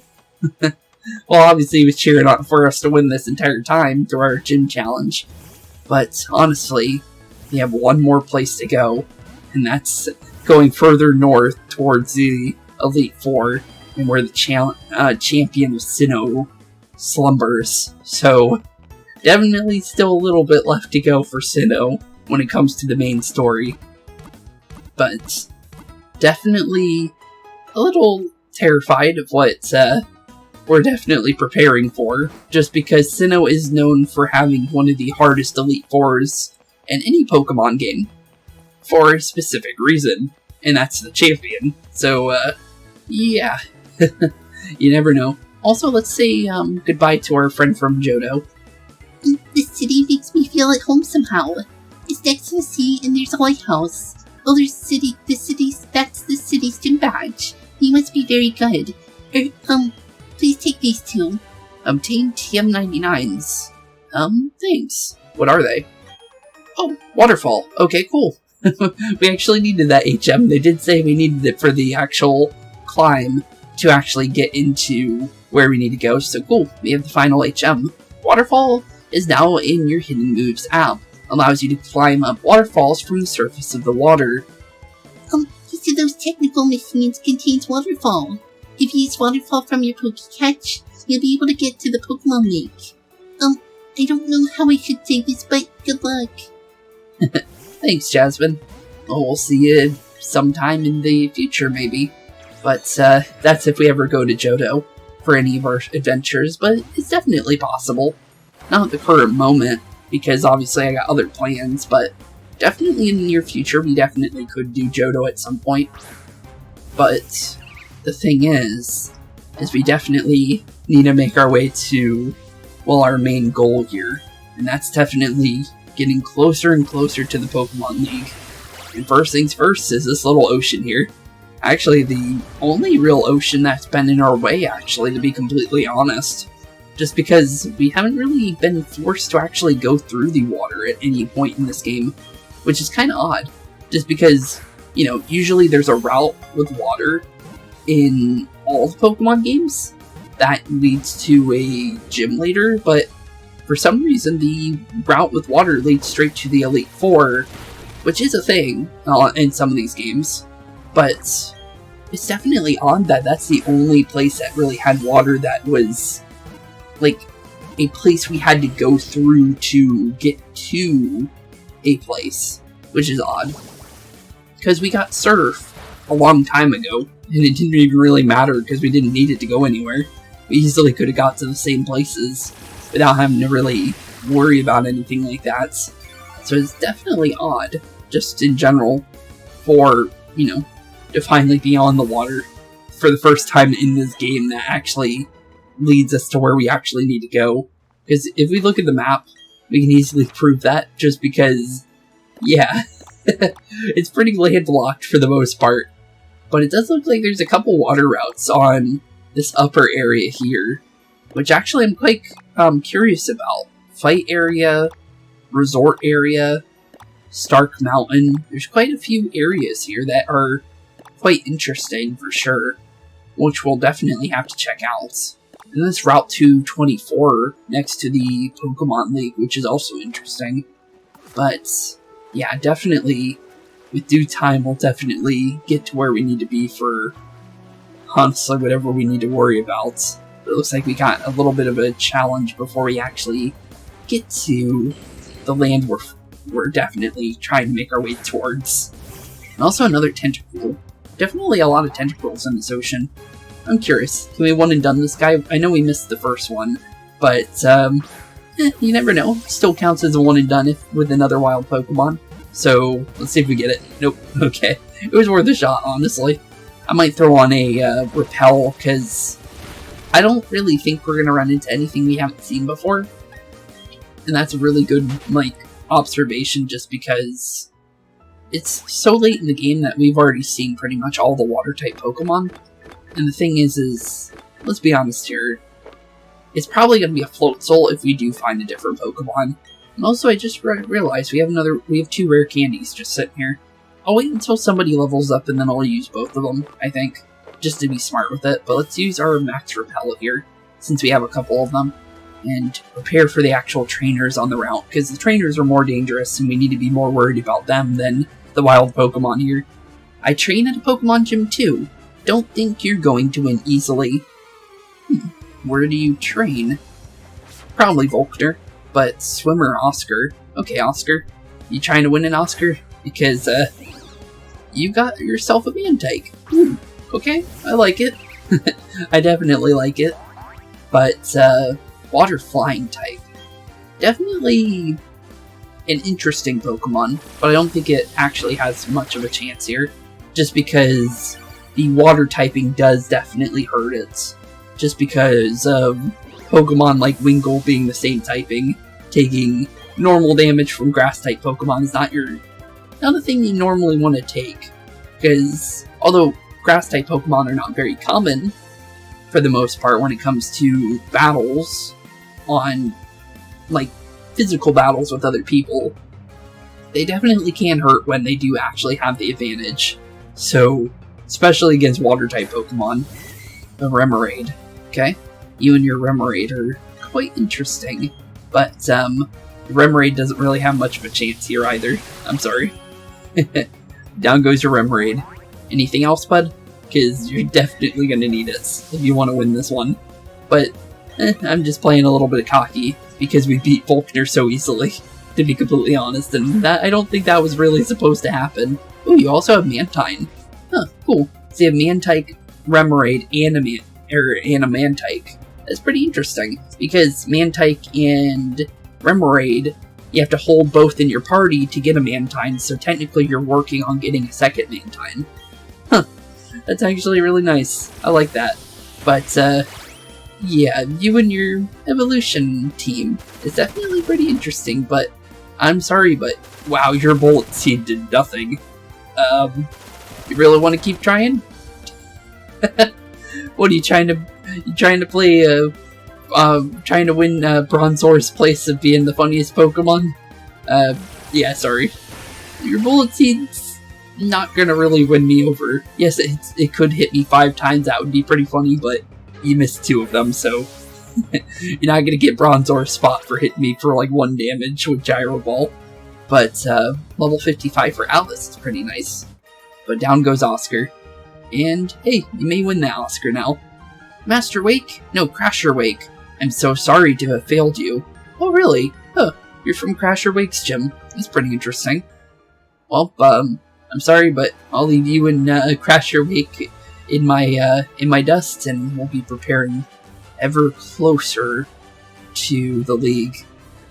[SPEAKER 1] Well, obviously he was cheering on for us to win this entire time through our gym challenge. But, honestly, we have one more place to go. And that's going further north towards the Elite Four, and where the champion of Sinnoh slumbers. So, definitely still a little bit left to go for Sinnoh when it comes to the main story. But, definitely a little terrified of what we're definitely preparing for, just because Sinnoh is known for having one of the hardest Elite Fours in any Pokemon game, for a specific reason, and that's the champion. So, yeah, you never know. Also, let's say goodbye to our friend from Johto.
[SPEAKER 3] The city makes me feel at home somehow. It's next to the sea and there's a lighthouse. Oh, that's the city's gym badge. You must be very good. Please take these 2.
[SPEAKER 1] Obtain TM99s. Thanks. What are they? Oh, waterfall. Okay, cool. We actually needed that HM. They did say we needed it for the actual climb to actually get into where we need to go. So cool, we have the final HM. Waterfall is now in your Hidden Moves app. Allows you to climb up waterfalls from the surface of the water.
[SPEAKER 3] Each of those technical machines contains waterfall. If you use waterfall from your Pokécatch, you'll be able to get to the Pokemon Lake. I don't know how I should say this, but good luck.
[SPEAKER 1] Thanks, Jasmine. Well, we'll see you sometime in the future, maybe. But that's if we ever go to Johto for any of our adventures, but it's definitely possible. Not at the current moment, because obviously I got other plans, but definitely in the near future we definitely could do Johto at some point. But the thing is we definitely need to make our way to, well, our main goal here. And that's definitely getting closer and closer to the Pokemon League. And first things first is this little ocean here. Actually, the only real ocean that's been in our way, actually, to be completely honest. Just because we haven't really been forced to actually go through the water at any point in this game. Which is kind of odd. Just because, you know, usually there's a route with water in all the Pokemon games that leads to a gym leader, but for some reason the route with water leads straight to the Elite Four, which is a thing in some of these games, but it's definitely odd that that's the only place that really had water that was, like, a place we had to go through to get to a place, which is odd. Because we got Surf a long time ago, and it didn't even really matter because we didn't need it to go anywhere. We easily could have got to the same places without having to really worry about anything like that. So it's definitely odd, just in general, for, you know, to finally be on the water for the first time in this game that actually leads us to where we actually need to go. Because if we look at the map, we can easily prove that, just because, yeah, it's pretty landlocked for the most part. But it does look like there's a couple water routes on this upper area here, which actually I'm quite curious about. Fight area, resort area, Stark Mountain. There's quite a few areas here that are quite interesting for sure, which we'll definitely have to check out. And this Route 224 next to the Pokemon League, which is also interesting. But yeah, definitely, with due time, we'll definitely get to where we need to be for, honestly, whatever we need to worry about. But it looks like we got a little bit of a challenge before we actually get to the land we're definitely trying to make our way towards. And also another tentacle. Definitely a lot of tentacles in this ocean. I'm curious, can we one and done this guy? I know we missed the first one, but you never know. Still counts as a one and done if with another wild Pokemon. So let's see if we get it. Nope. Okay. It was worth a shot, honestly. I might throw on a repel, because I don't really think we're going to run into anything we haven't seen before. And that's a really good, like, observation, just because it's so late in the game that we've already seen pretty much all the water-type Pokemon. And the thing is, let's be honest here, it's probably going to be a Floatzel if we do find a different Pokemon. And also, I just realized we have 2 rare candies just sitting here. I'll wait until somebody levels up and then I'll use both of them, I think, just to be smart with it. But let's use our Max Repel here, since we have a couple of them, and prepare for the actual trainers on the route, because the trainers are more dangerous and we need to be more worried about them than the wild Pokemon here. I train at a Pokemon gym too. Don't think you're going to win easily. Where do you train? Probably Volkner, but swimmer Oscar. Okay, Oscar. You trying to win an Oscar? Because, you got yourself a Mantike. Okay, I like it. I definitely like it. But, water flying type. Definitely an interesting Pokemon, but I don't think it actually has much of a chance here. Just because the water typing does definitely hurt it. Just because of Pokemon like Wingull being the same typing, taking normal damage from grass-type Pokemon is not a thing you normally want to take. Because, although grass-type Pokemon are not very common, for the most part, when it comes to battles on, like, physical battles with other people, they definitely can hurt when they do actually have the advantage. So, especially against water-type Pokemon. The Remoraid. Okay? You and your Remoraid are quite interesting. But, Remoraid doesn't really have much of a chance here either. I'm sorry. Down goes your Remoraid. Anything else, bud? Because you're definitely going to need it if you want to win this one. But, I'm just playing a little bit cocky because we beat Volkner so easily, to be completely honest, and that I don't think that was really supposed to happen. Oh, you also have Mantine. Huh, cool. So you have Mantike, Remoraid, and a Mantike. That's pretty interesting, because Mantike and Remoraid, you have to hold both in your party to get a Mantine, so technically you're working on getting a second Mantine. Huh, that's actually really nice. I like that. But, yeah, you and your evolution team is definitely pretty interesting, but I'm sorry, but wow, your Bullet Seed did nothing. You really want to keep trying? What are you trying to play, trying to win, Bronzor's place of being the funniest Pokemon? Yeah, sorry. Your Bullet Seed's not gonna really win me over. Yes, it could hit me 5 times, that would be pretty funny, but you missed 2 of them, so you're not gonna get Bronzor's spot for hitting me for like 1 damage with Gyro Ball. But level 55 for Alice is pretty nice. But down goes Oscar. And hey, you may win that Oscar now. Master Wake? No, Crasher Wake. I'm so sorry to have failed you. Oh really? Huh, you're from Crasher Wake's gym. That's pretty interesting. Well, I'm sorry, but I'll leave you and Crasher Wake in my dust, and we'll be preparing ever closer to the league.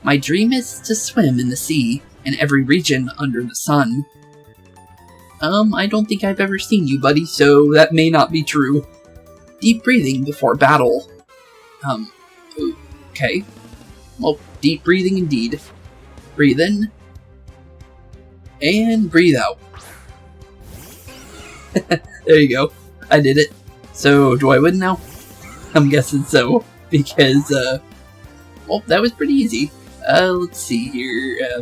[SPEAKER 1] My dream is to swim in the sea, in every region under the sun. I don't think I've ever seen you, buddy, so that may not be true. Deep breathing before battle. Okay. Well, deep breathing indeed. Breathe in. And breathe out. There you go. I did it. So, do I win now? I'm guessing so, because, well, that was pretty easy. Let's see here,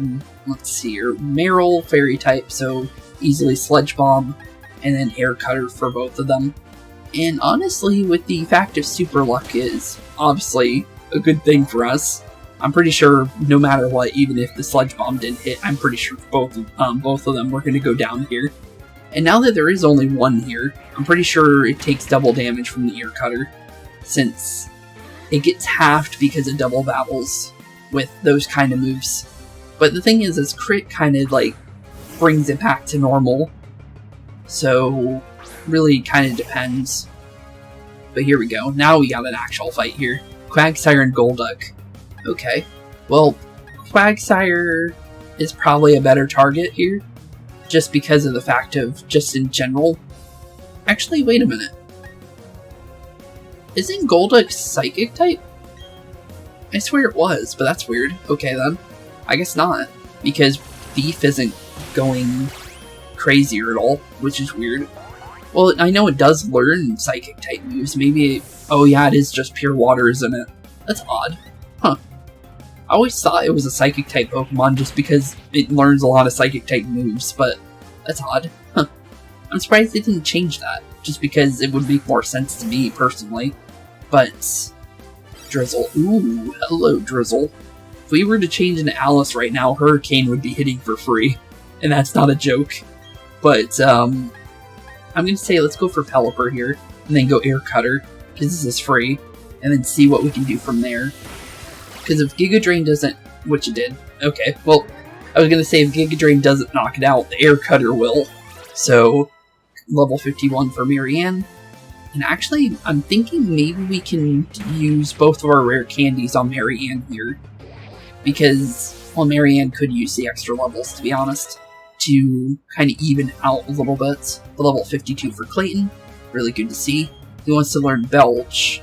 [SPEAKER 1] Meryl, Fairy type, so easily Sledge Bomb, and then Air Cutter for both of them. And honestly, with the fact of Super Luck is obviously a good thing for us. I'm pretty sure no matter what, even if the Sledge Bomb didn't hit, I'm pretty sure both of them were going to go down here. And now that there is only one here, I'm pretty sure it takes double damage from the Ear Cutter, since it gets halved because of double battles with those kind of moves. But the thing is crit kind of like brings it back to normal, so really kind of depends. But here we go, now we got an actual fight here. Quagsire and Golduck. Okay, well, Quagsire is probably a better target here, just because of the fact of, just in general. Actually, wait a minute. Isn't Golduck Psychic type? I swear it was, but that's weird. Okay then. I guess not, because Thief isn't going crazier at all, which is weird. Well, I know it does learn Psychic type moves. Maybe oh yeah, it is just pure water, isn't it? That's odd. Huh. I always thought it was a Psychic type Pokemon just because it learns a lot of Psychic type moves, but that's odd. Huh. I'm surprised they didn't change that, just because it would make more sense to me, personally. But Drizzle. Ooh, hello, Drizzle. If we were to change into Alice right now, Hurricane would be hitting for free. And that's not a joke. But, I'm gonna say let's go for Pelipper here, and then go Air Cutter, because this is free, and then see what we can do from there. Because if Giga Drain doesn't, which it did, okay, well, I was gonna say if Giga Drain doesn't knock it out, the Air Cutter will. So, level 51 for Marianne. And actually, I'm thinking maybe we can use both of our rare candies on Marianne here. Because, well, Marianne could use the extra levels, to be honest, to kind of even out a little bit. The level 52 for Clayton, really good to see. He wants to learn Belch.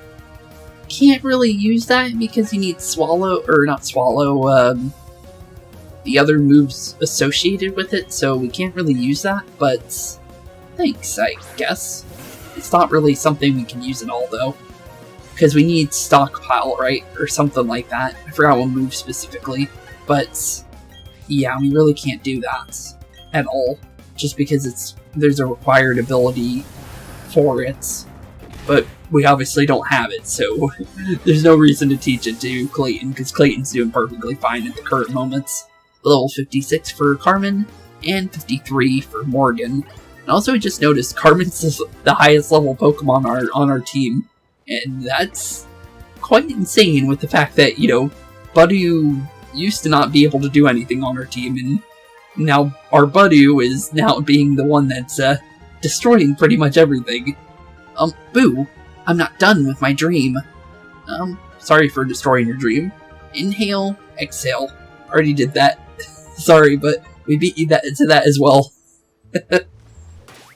[SPEAKER 1] Can't really use that because he needs Swallow, or not Swallow, the other moves associated with it, so we can't really use that, but thanks, I guess. It's not really something we can use at all, though. Because we need Stockpile, right? Or something like that. I forgot what move specifically. But, yeah, we really can't do that at all. Just because there's a required ability for it. But we obviously don't have it, so there's no reason to teach it to Clayton, because Clayton's doing perfectly fine at the current moments. Level 56 for Carmen, and 53 for Morgan. And also I just noticed Carmen's the highest level Pokemon on our team, and that's quite insane with the fact that, you know, Budew used to not be able to do anything on our team, and now our Budew is now being the one that's destroying pretty much everything. Boo, I'm not done with my dream. Sorry for destroying your dream. Inhale, exhale. Already did that. Sorry, but we beat you to that as well.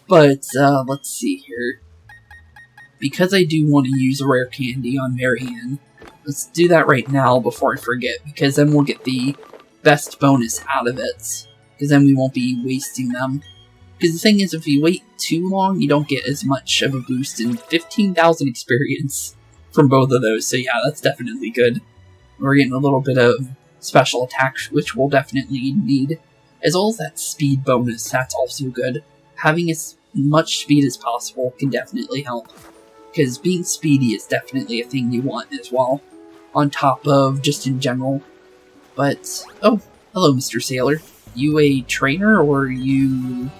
[SPEAKER 1] But, let's see here. Because I do want to use a rare candy on Marianne, let's do that right now before I forget, because then we'll get the best bonus out of it. Because then we won't be wasting them. Because the thing is, if you wait too long, you don't get as much of a boost in 15,000 experience from both of those. So yeah, that's definitely good. We're getting a little bit of special attack, which we'll definitely need. As well as that speed bonus, that's also good. Having as much speed as possible can definitely help. Because being speedy is definitely a thing you want as well. On top of just in general. But, oh, hello Mr. Sailor. You a trainer, or you...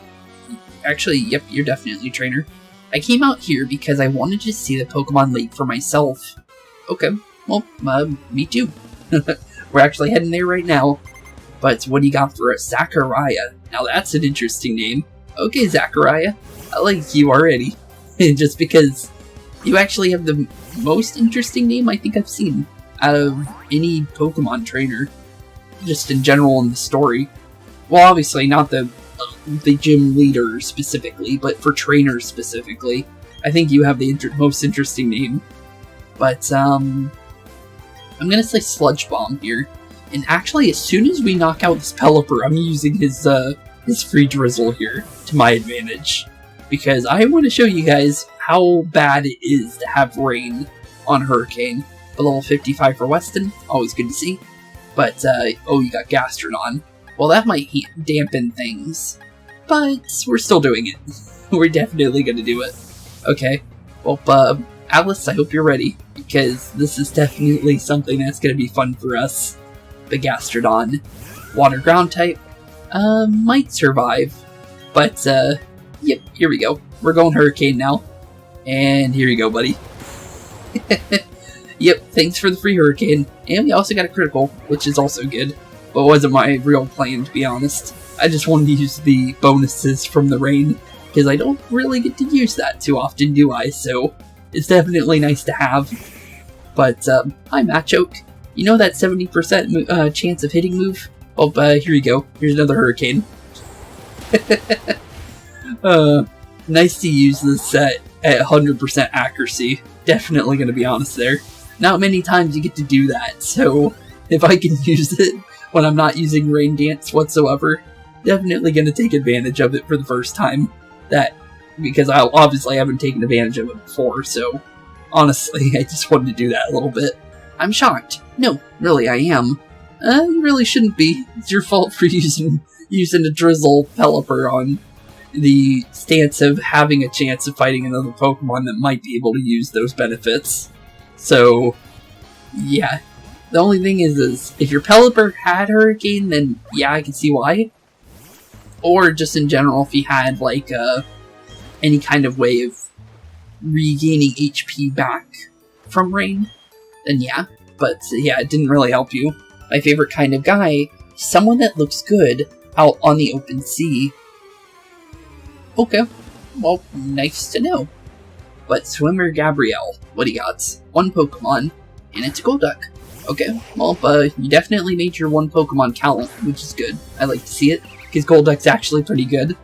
[SPEAKER 1] Actually, yep, you're definitely a trainer. I came out here because I wanted to see the Pokemon Lake for myself. Okay, well, me too. We're actually heading there right now. But what do you got for us? Zachariah. Now that's an interesting name. Okay, Zachariah. I like you already. Just because you actually have the most interesting name I think I've seen out of any Pokemon trainer. Just in general in the story. Well, obviously not the gym leader specifically, but for trainers specifically, I think you have the most interesting name. But, I'm gonna say Sludge Bomb here. And actually, as soon as we knock out this Pelipper, I'm using his free Drizzle here to my advantage. Because I want to show you guys how bad it is to have rain on Hurricane. But level 55 for Weston, always good to see. But, oh, you got Gastrodon. Well, that might dampen things. But we're still doing it. We're definitely going to do it. Okay. Well, Alice, I hope you're ready. Because this is definitely something that's going to be fun for us. The Gastrodon. Water ground type. Might survive. But, yep, here we go. We're going Hurricane now. And here you go, buddy. Yep, thanks for the free Hurricane. And we also got a critical, which is also good. But it wasn't my real plan, to be honest. I just wanted to use the bonuses from the rain, because I don't really get to use that too often, do I? So, it's definitely nice to have. But, hi Machoke. You know that 70% chance of hitting move? Oh, here you go. Here's another Hurricane. Nice to use this set at 100% accuracy. Definitely gonna be honest there. Not many times you get to do that, so if I can use it when I'm not using Rain Dance whatsoever, definitely gonna take advantage of it for the first time. Because I obviously haven't taken advantage of it before, so honestly, I just wanted to do that a little bit. I'm shocked. No, really, I am. You really shouldn't be. It's your fault for using a Drizzle Pelipper on the stance of having a chance of fighting another Pokemon that might be able to use those benefits. So, yeah. The only thing is if your Pelipper had Hurricane, then yeah, I can see why. Or just in general, if he had, like, any kind of way of regaining HP back from Rain, then yeah. But, yeah, it didn't really help you. My favorite kind of guy, someone that looks good out on the open sea. Okay, well, nice to know. But Swimmer Gabrielle, what do you got? One Pokemon, and it's a Golduck. Okay, well, you definitely made your one Pokemon count, which is good. I like to see it, because Golduck's actually pretty good.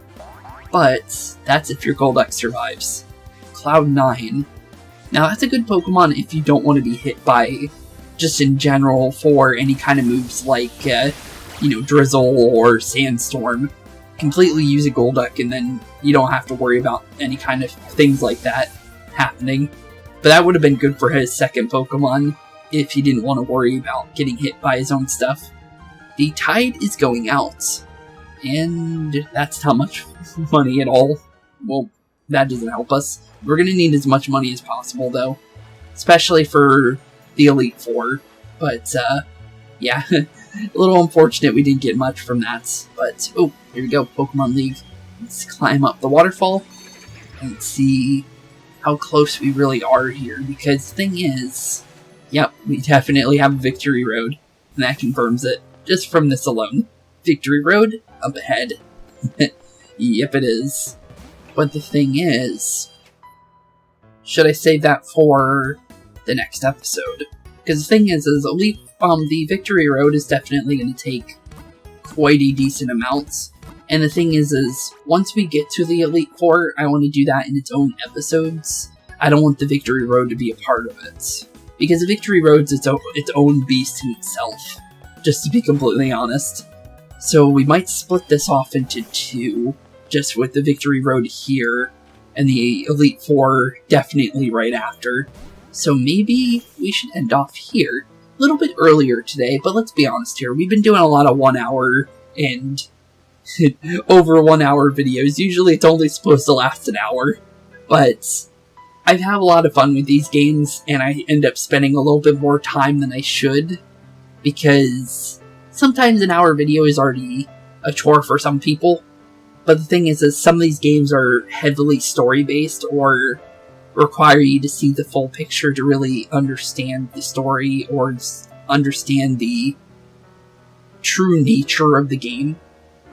[SPEAKER 1] But that's if your Golduck survives. Cloud9. Now, that's a good Pokemon if you don't want to be hit by, just in general, for any kind of moves like, Drizzle or Sandstorm. Completely use a Golduck, and then you don't have to worry about any kind of things like that happening. But that would have been good for his second Pokemon, if he didn't want to worry about getting hit by his own stuff. The tide is going out, and that's not much money at all. Well, that doesn't help us. We're going to need as much money as possible, though. Especially for the Elite Four. But, yeah. A little unfortunate we didn't get much from that. But, oh, here we go. Pokemon League. Let's climb up the waterfall. And see how close we really are here. Because the thing is, yep, we definitely have a Victory Road. And that confirms it. Just from this alone. Victory Road, up ahead. Yep, it is. But the thing is, should I save that for the next episode? Because the thing is the Victory Road is definitely going to take quite a decent amount. And the thing is once we get to the Elite Four, I want to do that in its own episodes. I don't want the Victory Road to be a part of it. Because the Victory Road's its own beast in itself. Just to be completely honest. So we might split this off into two. Just with the Victory Road here. And the Elite Four definitely right after. So maybe we should end off here. A little bit earlier today, but let's be honest here. We've been doing a lot of 1 hour and over 1 hour videos. Usually it's only supposed to last an hour. But I've had a lot of fun with these games, and I end up spending a little bit more time than I should. Because sometimes an hour video is already a chore for some people. But the thing is some of these games are heavily story-based, or require you to see the full picture to really understand the story, or understand the true nature of the game.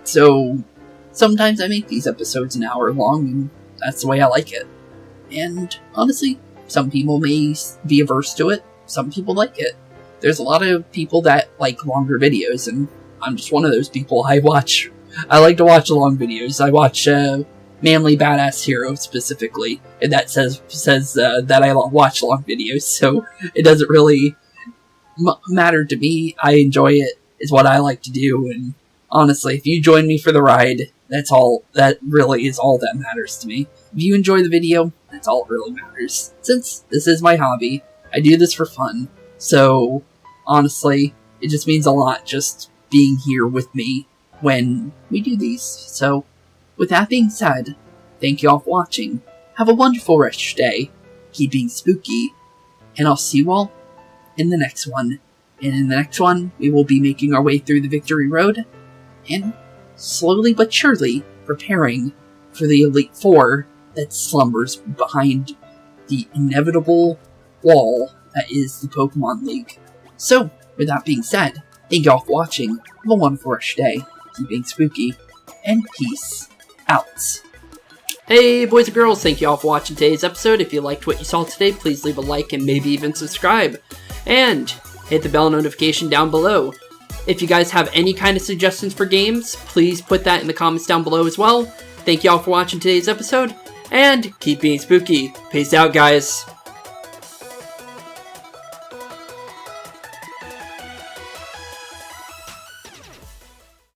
[SPEAKER 1] So, sometimes I make these episodes an hour long, and that's the way I like it. And, honestly, some people may be averse to it, some people like it. There's a lot of people that like longer videos, and I'm just one of those people. I like to watch long videos. I watch Manly Badass Hero specifically, and that says that I watch long videos, so it doesn't really matter to me. I enjoy it, is what I like to do, and honestly, if you join me for the ride, that really is all that matters to me. If you enjoy the video, that's all that really matters. Since this is my hobby, I do this for fun, so honestly, it just means a lot just being here with me when we do these. So, with that being said, thank you all for watching. Have a wonderful rest of your day. Keep being spooky. And I'll see you all in the next one. And in the next one, we will be making our way through the Victory Road. And slowly but surely preparing for the Elite Four that slumbers behind the inevitable wall that is the Pokemon League. So, with that being said, thank you all for watching. Have a wonderful rest of your day. Keep being spooky. And peace out. Hey boys and girls, thank you all for watching today's episode. If you liked what you saw today, please leave a like and maybe even subscribe. And hit the bell notification down below. If you guys have any kind of suggestions for games, please put that in the comments down below as well. Thank you all for watching today's episode, and keep being spooky. Peace out, guys.